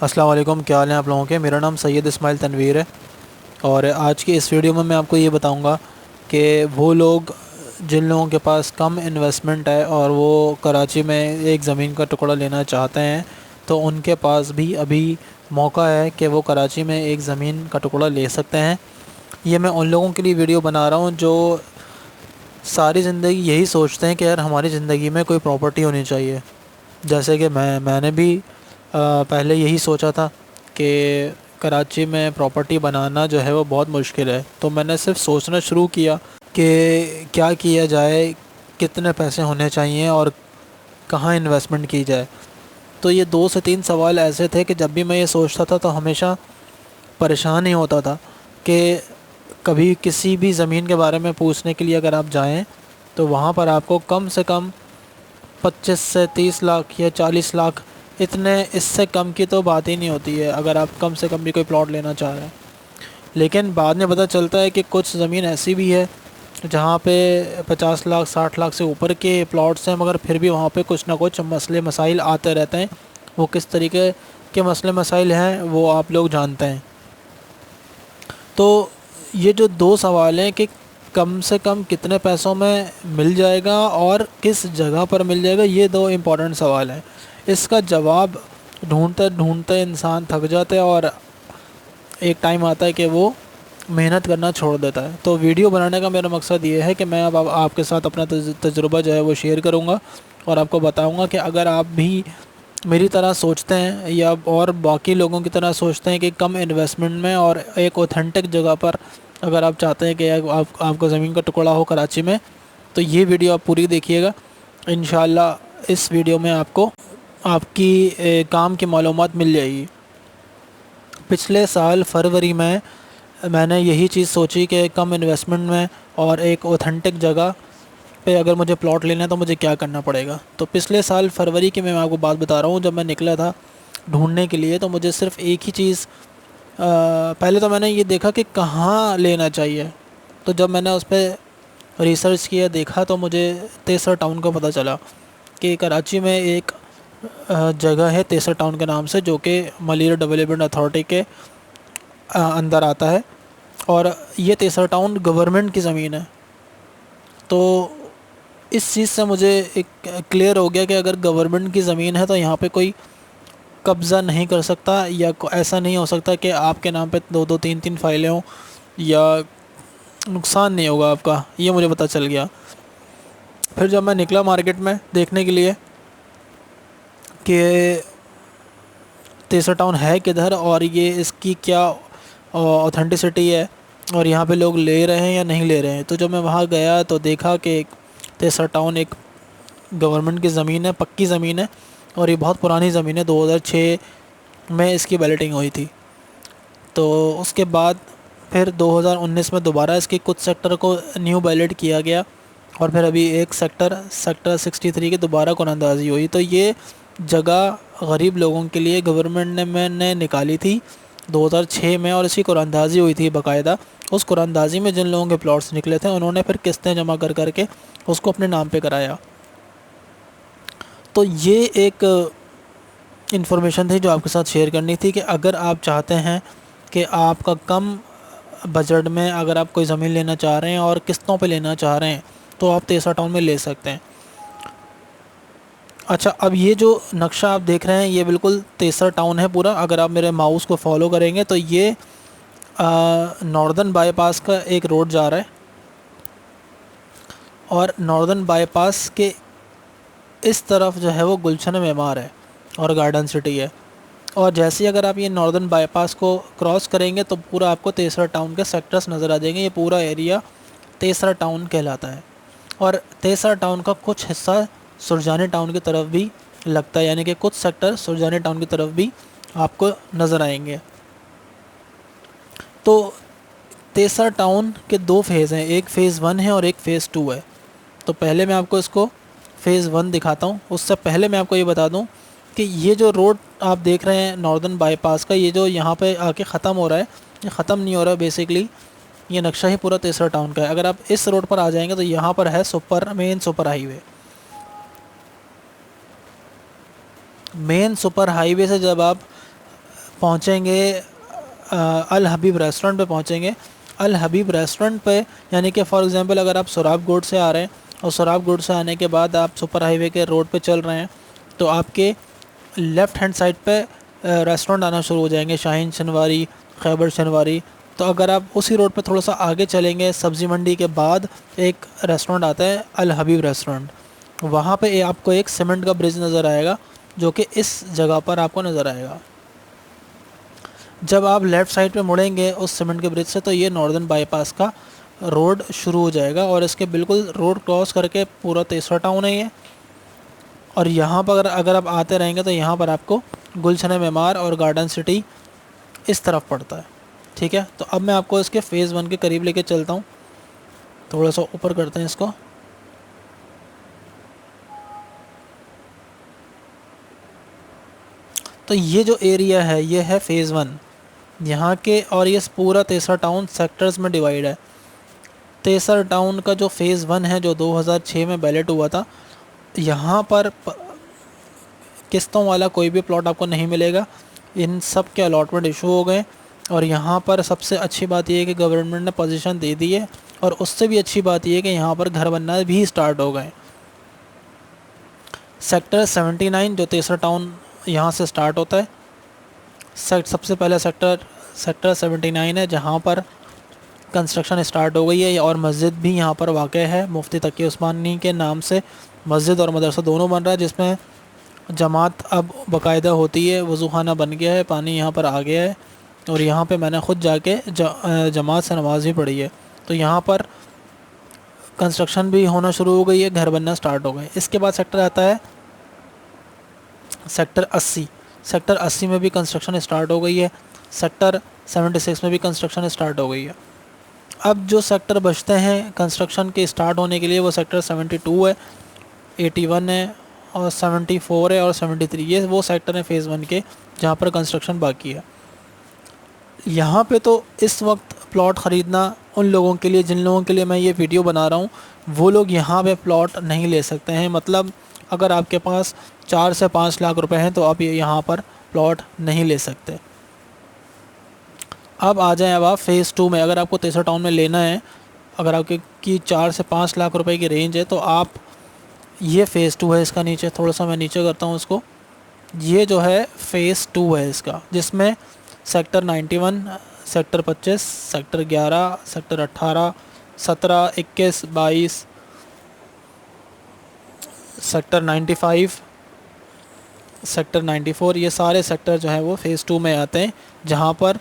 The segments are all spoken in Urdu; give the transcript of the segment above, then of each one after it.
السلام علیکم، کیا حال ہیں آپ لوگوں کے؟ میرا نام سید اسماعیل تنویر ہے، اور آج کی اس ویڈیو میں آپ کو یہ بتاؤں گا کہ وہ لوگ جن لوگوں کے پاس کم انویسٹمنٹ ہے اور وہ کراچی میں ایک زمین کا ٹکڑا لینا چاہتے ہیں، تو ان کے پاس بھی ابھی موقع ہے کہ وہ کراچی میں ایک زمین کا ٹکڑا لے سکتے ہیں۔ یہ میں ان لوگوں کے لیے ویڈیو بنا رہا ہوں جو ساری زندگی یہی سوچتے ہیں کہ یار ہماری زندگی میں کوئی پراپرٹی ہونی چاہیے، جیسے کہ میں نے بھی پہلے یہی سوچا تھا کہ کراچی میں پراپرٹی بنانا جو ہے وہ بہت مشکل ہے، تو میں نے صرف سوچنا شروع کیا کہ کیا کیا جائے، کتنے پیسے ہونے چاہیے اور کہاں انویسٹمنٹ کی جائے۔ تو یہ 2 سے 3 سوال ایسے تھے کہ جب بھی میں یہ سوچتا تھا تو ہمیشہ پریشان ہی ہوتا تھا کہ کبھی کسی بھی زمین کے بارے میں پوچھنے کے لیے اگر آپ جائیں تو وہاں پر آپ کو کم سے کم 25 سے 30 لاکھ یا 40 لاکھ، اتنے اس سے کم کی تو بات ہی نہیں ہوتی ہے اگر آپ کم سے کم بھی کوئی پلاٹ لینا چاہ رہے ہیں۔ لیکن بعد میں پتہ چلتا ہے کہ کچھ زمین ایسی بھی ہے جہاں پہ 50 لاکھ 60 لاکھ سے اوپر کے پلاٹس ہیں، مگر پھر بھی وہاں پہ کچھ نہ کچھ مسئلے مسائل آتے رہتے ہیں۔ وہ کس طریقے کے مسئلے مسائل ہیں وہ آپ لوگ جانتے ہیں۔ تو یہ جو 2 سوال ہیں کہ کم سے کم کتنے پیسوں میں مل جائے گا اور کس جگہ پر مل جائے گا، یہ 2 امپورٹنٹ سوال ہیں۔ اس کا جواب ڈھونڈتے ڈھونڈتے انسان تھک جاتا ہے اور ایک ٹائم آتا ہے کہ وہ محنت کرنا چھوڑ دیتا ہے۔ تو ویڈیو بنانے کا میرا مقصد یہ ہے کہ میں اب آپ کے ساتھ اپنا تجربہ جو ہے وہ شیئر کروں گا اور آپ کو بتاؤں گا کہ اگر آپ بھی میری طرح سوچتے ہیں یا اور باقی لوگوں کی طرح سوچتے ہیں کہ کم انویسٹمنٹ میں اور ایک اوتھینٹک جگہ پر اگر آپ چاہتے ہیں کہ آپ کو زمین کا ٹکڑا ہو کراچی میں، تو یہ ویڈیو آپ پوری دیکھیے گا۔ انشاءاللہ اس ویڈیو میں آپ کو آپ کی کام کی معلومات مل جائے گی۔ پچھلے سال فروری میں میں نے یہی چیز سوچی کہ کم انویسٹمنٹ میں اور ایک اوتھینٹک جگہ پہ اگر مجھے پلاٹ لینا ہے تو مجھے کیا کرنا پڑے گا۔ تو پچھلے سال فروری کی میں آپ کو بات بتا رہا ہوں، جب میں نکلا تھا ڈھونڈنے کے لیے تو مجھے صرف ایک ہی چیز، پہلے تو میں نے یہ دیکھا کہ کہاں لینا چاہیے۔ تو جب میں نے اس پہ ریسرچ کیا دیکھا تو مجھے تیسر ٹاؤن کا پتہ چلا کہ کراچی میں ایک جگہ ہے تیسر ٹاؤن کے نام سے، جو کہ ملیر ڈیولپمنٹ اتھارٹی کے اندر آتا ہے، اور یہ تیسر ٹاؤن گورنمنٹ کی زمین ہے۔ تو اس چیز سے مجھے ایک کلیئر ہو گیا کہ اگر گورنمنٹ کی زمین ہے تو یہاں پہ کوئی قبضہ نہیں کر سکتا، یا ایسا نہیں ہو سکتا کہ آپ کے نام پہ 2 2 3 3 فائلیں ہوں، یا نقصان نہیں ہوگا آپ کا، یہ مجھے پتہ چل گیا۔ پھر جب میں نکلا مارکیٹ میں دیکھنے کے لیے کہ تیسر ٹاؤن ہے کدھر اور یہ اس کی کیا اوتھینٹسٹی ہے اور یہاں پہ لوگ لے رہے ہیں یا نہیں لے رہے ہیں، تو جب میں وہاں گیا تو دیکھا کہ تیسر ٹاؤن ایک گورنمنٹ کی زمین ہے، پکی زمین ہے، اور یہ بہت پرانی زمین ہے، 2006 میں اس کی بیلٹنگ ہوئی تھی۔ تو اس کے بعد پھر 2019 میں دوبارہ اس کی کچھ سیکٹر کو نیو بیلٹ کیا گیا، اور پھر ابھی ایک سیکٹر 63 کی دوبارہ قرآن اندازی ہوئی۔ تو یہ جگہ غریب لوگوں کے لیے گورنمنٹ نے نکالی تھی 2006 میں، اور اسی قرآن اندازی ہوئی تھی باقاعدہ۔ اس قرآن اندازی میں جن لوگوں کے پلاٹس نکلے تھے انہوں نے پھر قسطیں جمع کر کر کے اس کو اپنے نام پہ کرایا۔ تو یہ ایک انفارمیشن تھی جو آپ کے ساتھ شیئر کرنی تھی کہ اگر آپ چاہتے ہیں کہ آپ کا کم بجٹ میں اگر آپ کوئی زمین لینا چاہ رہے ہیں اور قسطوں پہ لینا چاہ رہے ہیں تو آپ تیسر ٹاؤن میں لے سکتے ہیں۔ اچھا، اب یہ جو نقشہ آپ دیکھ رہے ہیں یہ بالکل تیسر ٹاؤن ہے پورا۔ اگر آپ میرے ماؤس کو فالو کریں گے تو یہ ناردرن بائی پاس کا ایک روڈ جا رہا ہے، اور ناردرن بائی پاس کے اس طرف جو ہے وہ گلشن معمار ہے اور گارڈن سٹی ہے، اور جیسے ہی اگر آپ یہ ناردرن بائی پاس کو کراس کریں گے تو پورا آپ کو تیسرا ٹاؤن کے سیکٹرز نظر آ جائیں گے۔ یہ پورا ایریا تیسرا ٹاؤن کہلاتا ہے، اور تیسرا ٹاؤن کا کچھ حصہ سرجانی ٹاؤن کی طرف بھی لگتا ہے، یعنی کہ کچھ سیکٹر سرجانی ٹاؤن کی طرف بھی آپ کو نظر آئیں گے۔ تو تیسرا ٹاؤن کے 2 فیز ہیں، ایک فیز 1 ہے اور ایک فیز 2 ہے۔ تو پہلے میں آپ کو اس کو فیز 1 دکھاتا ہوں۔ اس سے پہلے میں آپ کو یہ بتا دوں کہ یہ جو روڈ آپ دیکھ رہے ہیں ناردرن بائی پاس کا، یہ جو یہاں پہ آ کے ختم ہو رہا ہے، یہ ختم نہیں ہو رہا ہے، بیسکلی یہ نقشہ ہی پورا تیسرا ٹاؤن کا ہے۔ اگر آپ اس روڈ پر آ جائیں گے تو یہاں پر ہے مین سپر ہائی وے۔ مین سپر ہائی وے سے جب آپ پہنچیں گے الحبیب ریسٹورنٹ پہ پہنچیں گے. الحبیب ریسٹورنٹ پہ یعنی کہ فار ایگزامپل اگر آپ سوراب گوڈ سے آ رہے ہیں اور سوراب گوڈ سے آنے کے بعد آپ سپر ہائی وے کے روڈ پہ چل رہے ہیں تو آپ کے لیفٹ ہینڈ سائڈ پہ ریسٹورنٹ آنا شروع ہو جائیں گے, شاہین شنواری, خیبر شنواری. تو اگر آپ اسی روڈ پہ تھوڑا سا آگے چلیں گے, سبزی منڈی کے بعد ایک ریسٹورنٹ آتا ہے الحبیب ریسٹورنٹ. وہاں پہ آپ کو ایک سیمنٹ کا برج نظر آئے گا جو کہ اس جگہ پر آپ کو نظر آئے گا. جب آپ لیفٹ سائڈ پہ مڑیں گے اس سیمنٹ کے برج سے تو یہ ناردرن بائی پاس کا روڈ شروع ہو جائے گا, اور اس کے بالکل روڈ کراس کر کے پورا تیسرا ٹاؤن ہے یہ. اور یہاں پر اگر آپ آتے رہیں گے تو یہاں پر آپ کو گلشن معمار اور گارڈن سٹی اس طرف پڑتا ہے. ٹھیک ہے, تو اب میں آپ کو اس کے فیز 1 کے قریب لے کے چلتا ہوں. تھوڑا سا اوپر کرتے ہیں اس کو. تو یہ جو ایریا ہے یہ ہے فیز 1 یہاں کے, اور یہ پورا تیسرا ٹاؤن سیکٹرز میں ڈیوائیڈ ہے. تیسرا ٹاؤن کا جو فیز 1 ہے جو 2006 میں بیلٹ ہوا تھا, یہاں پر قسطوں والا کوئی بھی پلاٹ آپ کو نہیں ملے گا. ان سب کے الاٹمنٹ ایشو ہو گئے, اور یہاں پر سب سے اچھی بات یہ ہے کہ گورنمنٹ نے پوزیشن دے دی ہے, اور اس سے بھی اچھی بات یہ ہے کہ یہاں پر گھر بننا بھی سٹارٹ ہو گئے. سیکٹر 79 جو تیسرا ٹاؤن یہاں سے سٹارٹ ہوتا ہے, سب سے پہلا سیکٹر 79 ہے جہاں پر کنسٹرکشن سٹارٹ ہو گئی ہے, اور مسجد بھی یہاں پر واقع ہے. مفتی تقی عثمانی کے نام سے مسجد اور مدرسہ دونوں بن رہا ہے, جس میں جماعت اب باقاعدہ ہوتی ہے. وضو خانہ بن گیا ہے, پانی یہاں پر آ گیا ہے, اور یہاں پہ میں نے خود جا کے جماعت سے نماز بھی پڑھی ہے. تو یہاں پر کنسٹرکشن بھی ہونا شروع ہو گئی ہے, گھر بننا سٹارٹ ہو گئے. اس کے بعد سیکٹر آتا ہے سیکٹر 80. سیکٹر 80 میں بھی کنسٹرکشن سٹارٹ ہو گئی ہے. سیکٹر 76 میں بھی کنسٹرکشن سٹارٹ ہو گئی ہے. اب جو سیکٹر بچتے ہیں کنسٹرکشن کے سٹارٹ ہونے کے لیے وہ سیکٹر 72 ہے, 81 ہے, اور 74 ہے, اور 73. یہ وہ سیکٹر ہیں فیز 1 کے جہاں پر کنسٹرکشن باقی ہے. یہاں پہ تو اس وقت پلاٹ خریدنا ان لوگوں کے لیے جن لوگوں کے لیے میں یہ ویڈیو بنا رہا ہوں, وہ لوگ یہاں پہ پلاٹ نہیں لے سکتے ہیں. مطلب اگر آپ کے پاس 4 سے 5 لاکھ روپے ہیں تو آپ یہاں پر پلاٹ نہیں لے سکتے. اب آ جائیں اب آپ فیز 2 میں. اگر آپ کو تیسرا ٹاؤن میں لینا ہے, اگر آپ کی 4 سے 5 لاکھ روپے کی رینج ہے تو آپ, یہ فیز 2 ہے اس کا. نیچے تھوڑا سا میں نیچے کرتا ہوں اس کو. یہ جو ہے فیز 2 ہے اس کا, جس میں sector 91, sector 25, sector 11, sector 18, 17, 21, 22, sector 95, sector 94, یہ سارے سیکٹر جو ہیں وہ فیز 2 میں آتے ہیں, جہاں پر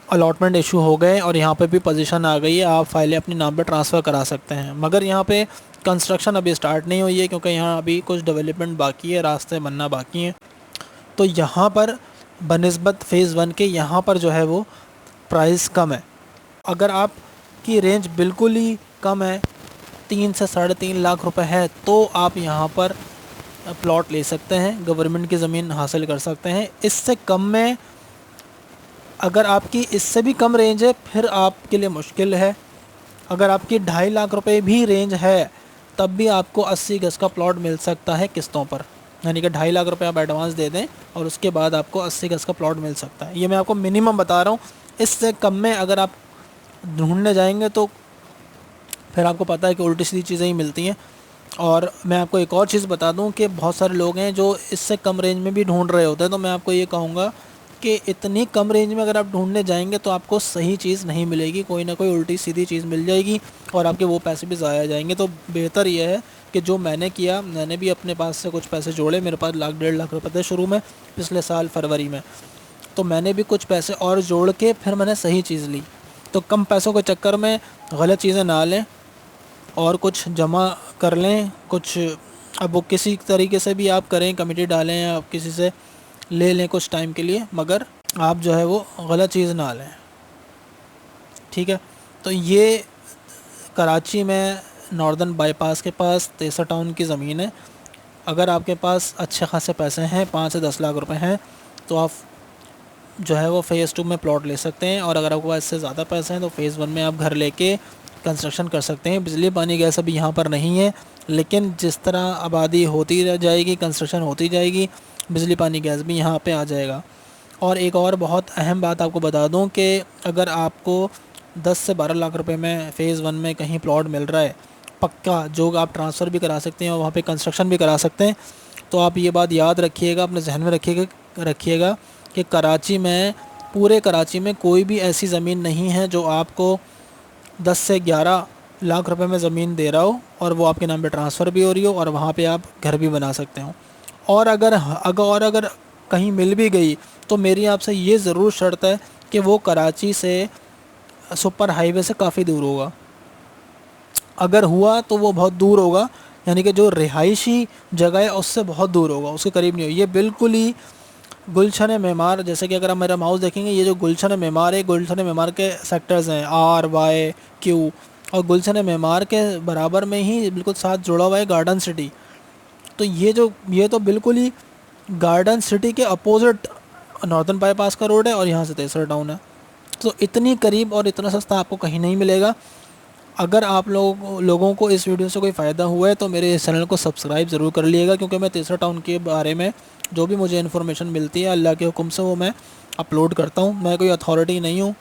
الاٹمنٹ ایشو ہو گئے اور یہاں پہ بھی پوزیشن آ گئی ہے. آپ فائلیں اپنے نام پہ ٹرانسفر کرا سکتے ہیں, مگر یہاں پہ کنسٹرکشن ابھی سٹارٹ نہیں ہوئی ہے کیونکہ یہاں ابھی کچھ ڈیولپمنٹ باقی ہے, راستے بننا باقی ہیں. تو یہاں پر بنسبت فیز 1 کے یہاں پر جو ہے وہ پرائز کم ہے. اگر آپ کی رینج بالکل ہی کم ہے, 3 سے 3.5 لاکھ روپے ہے, تو آپ یہاں پر پلاٹ لے سکتے ہیں, گورنمنٹ کی زمین حاصل کر سکتے ہیں. اس سے کم میں اگر آپ کی اس سے بھی کم رینج ہے پھر آپ کے لیے مشکل ہے. اگر آپ کی 2.5 لاکھ روپے بھی رینج ہے تب بھی آپ کو 80 گز کا پلاٹ مل سکتا ہے قسطوں پر, یعنی کہ 2.5 لاکھ روپے آپ ایڈوانس دے دیں اور اس کے بعد آپ کو 80 گز کا پلاٹ مل سکتا ہے. یہ میں آپ کو منیمم بتا رہا ہوں. اس سے کم میں اگر آپ ڈھونڈنے جائیں گے تو پھر آپ کو پتہ ہے کہ الٹی سیدھی چیزیں ہی ملتی ہیں. اور میں آپ کو ایک اور چیز بتا دوں کہ بہت سارے لوگ ہیں جو اس سے کم رینج میں بھی ڈھونڈ رہے ہوتے ہیں, تو میں آپ کو یہ کہوں گا کہ اتنی کم رینج میں اگر آپ ڈھونڈنے جائیں گے تو آپ کو صحیح چیز نہیں ملے گی, کوئی نہ کوئی الٹی سیدھی چیز مل جائے گی اور آپ کے وہ پیسے بھی ضائع جائیں گے. تو بہتر یہ ہے کہ جو میں نے کیا, میں نے بھی اپنے پاس سے کچھ پیسے جوڑے. میرے پاس 1.5 لاکھ روپے تھے شروع میں پچھلے سال فروری میں, تو میں نے بھی کچھ پیسے اور جوڑ کے پھر میں نے صحیح چیز لی. تو کم پیسوں کے چکر میں غلط چیزیں نہ لیں اور کچھ جمع کر لیں. کچھ اب وہ کسی طریقے سے بھی آپ کریں, کمیٹی ڈالیں یا آپ کسی سے لے لیں کچھ ٹائم کے لیے, مگر آپ جو ہے وہ غلط چیز نہ لیں. ٹھیک ہے, تو یہ کراچی میں ناردرن بائی پاس کے پاس تیسرا ٹاؤن کی زمین ہے. اگر آپ کے پاس اچھے خاصے پیسے ہیں, 5 سے 10 لاکھ روپے ہیں, تو آپ جو ہے وہ فیز 2 میں پلاٹ لے سکتے ہیں. اور اگر آپ کے پاس اس سے زیادہ پیسے ہیں تو فیز 1 میں آپ گھر لے کے کنسٹرکشن کر سکتے ہیں. بجلی پانی گیس ابھی یہاں پر نہیں ہے, لیکن جس طرح آبادی ہوتی جائے گی, کنسٹرکشن ہوتی جائے گی, بجلی پانی گیس بھی یہاں پہ آ جائے گا. اور ایک اور بہت اہم بات آپ کو بتا دوں کہ اگر آپ کو 10 سے 12 لاکھ روپے میں فیز 1 میں کہیں پلاٹ مل رہا ہے پکا، جو آپ ٹرانسفر بھی کرا سکتے ہیں اور وہاں پہ کنسٹرکشن بھی کرا سکتے ہیں، تو آپ یہ بات یاد رکھیے گا، اپنے ذہن میں رکھیے گا کہ کراچی میں، پورے کراچی میں کوئی بھی ایسی زمین نہیں ہے جو آپ کو 10 سے 11 لاکھ روپے میں زمین دے رہا ہو اور وہ آپ کے نام پہ ٹرانسفر بھی ہو رہی ہو اور وہاں پہ آپ گھر بھی بنا سکتے ہو۔ اور اگر کہیں مل بھی گئی تو میری آپ سے یہ ضرور شرط ہے کہ وہ کراچی سے سپر ہائی وے سے کافی دور ہوگا۔ اگر ہوا تو وہ بہت دور ہوگا، یعنی کہ جو رہائشی جگہ ہے اس سے بہت دور ہوگا، اس کے قریب نہیں ہوگا۔ یہ بالکل ہی گلشن معمار، جیسے کہ اگر آپ میرا ماؤس دیکھیں گے، یہ جو گلشن معمار ہے، گلشن معمار کے سیکٹرز ہیں RYQ، اور گلشن معمار کے برابر میں ہی بالکل ساتھ جڑا ہوا ہے گارڈن سٹی۔ تو یہ تو بالکل ہی گارڈن سٹی کے اپوزٹ ناردن بائی پاس کا روڈ ہے اور یہاں سے تیسرا ٹاؤن ہے۔ تو اتنی قریب اور اتنا سستا آپ کو کہیں نہیں ملے گا۔ اگر آپ لوگوں کو اس ویڈیو سے کوئی فائدہ ہوا ہے تو میرے اس چینل کو سبسکرائب ضرور کر لیے گا، کیونکہ میں تیسرا ٹاؤن کے بارے میں جو بھی مجھے انفارمیشن ملتی ہے اللہ کے حکم سے وہ میں اپلوڈ کرتا ہوں۔ میں کوئی اتھارٹی نہیں ہوں،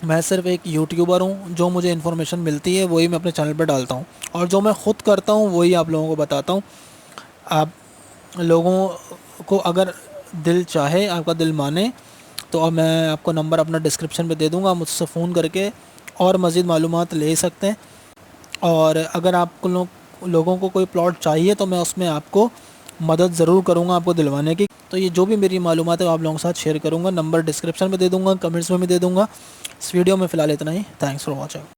میں صرف ایک یوٹیوبر ہوں۔ جو مجھے انفارمیشن ملتی ہے وہی میں اپنے چینل پہ ڈالتا ہوں، اور جو میں خود کرتا ہوں وہی آپ لوگوں کو بتاتا ہوں۔ آپ لوگوں کو اگر دل چاہے، آپ کا دل مانے، تو اب میں آپ کو نمبر اپنا ڈسکرپشن پہ دے دوں گا، مجھ سے فون کر کے اور مزید معلومات لے سکتے ہیں۔ اور اگر آپ کو لوگوں کو کوئی پلاٹ چاہیے تو میں اس میں آپ کو مدد ضرور کروں گا آپ کو دلوانے کی۔ تو یہ جو بھی میری معلومات ہے وہ آپ لوگوں کے ساتھ شیئر کروں گا، نمبر ڈسکرپشن میں دے دوں گا، کمنٹس میں بھی دے دوں گا۔ اس ویڈیو میں فی الحال اتنا ہی، تھینکس فار واچنگ۔